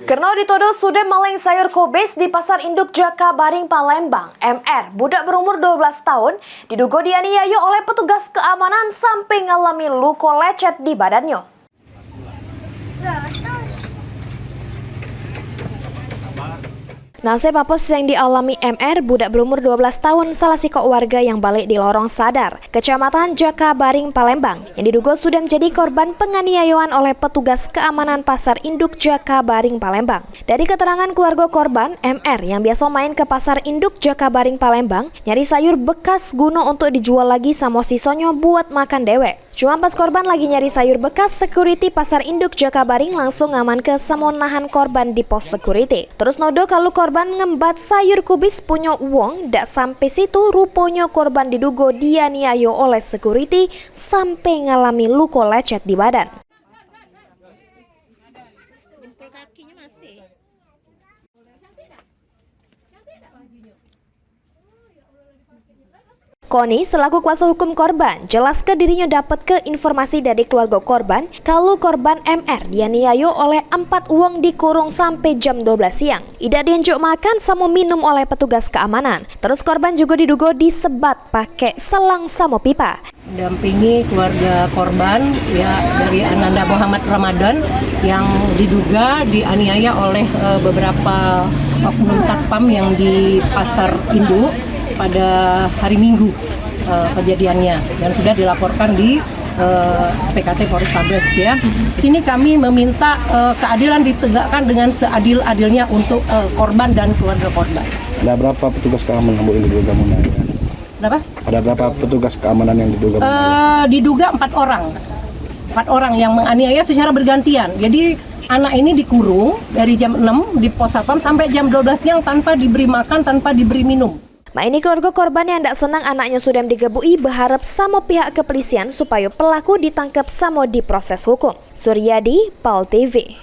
Karena dituduh sudah maling sayur kubis di Pasar Induk Jakabaring, Palembang, MR, budak berumur 12 tahun, diduga dianiaya oleh petugas keamanan sampai mengalami luka lecet di badannya. Nasib apes yang dialami MR, budak berumur 12 tahun, salah siko warga yang balik di Lorong Sadar, Kecamatan Jakabaring, Palembang, yang diduga sudah menjadi korban penganiayaan oleh petugas keamanan Pasar Induk Jakabaring, Palembang. Dari keterangan keluarga korban, MR yang biasa main ke Pasar Induk Jakabaring, Palembang, nyari sayur bekas guna untuk dijual lagi sama sisanya buat makan dewek. Cuma pas korban lagi nyari sayur bekas, security Pasar Induk Jakabaring langsung ngaman ke sama nahan korban di pos security. Terus nodo kalau korban ngembat sayur kubis punya uang, dak sampai situ rupanya korban diduga dianiaya oleh security sampai ngalami luka lecet di badan. Jempol kakinya masih. Koni selaku kuasa hukum korban jelas ke dirinya dapat ke informasi dari keluarga korban kalau korban MR dianiaya oleh 4 uang dikurung sampai jam 12 siang. Tidak dianjuk makan sama minum oleh petugas keamanan. Terus korban juga diduga disebat pakai selang sama pipa. Dampingi keluarga korban ya dari Ananda Muhammad Ramadan yang diduga dianiaya oleh beberapa oknum satpam yang di Pasar Induk pada hari Minggu kejadiannya dan sudah dilaporkan di PKT Polrestabes ya. Sini kami meminta keadilan ditegakkan dengan seadil-adilnya untuk korban dan keluarga korban. Ada berapa petugas keamanan yang diduga menganiaya? Berapa? Ada berapa petugas keamanan yang diduga menganiaya? Diduga 4 orang. 4 orang yang menganiaya secara bergantian. Jadi anak ini dikurung dari jam 6 di pos satpam sampai jam 12 siang tanpa diberi makan, tanpa diberi minum. Ini keluarga korban yang tidak senang anaknya sudah digebui berharap sama pihak kepolisian supaya pelaku ditangkap sama diproses hukum. Suryadi, PAL TV.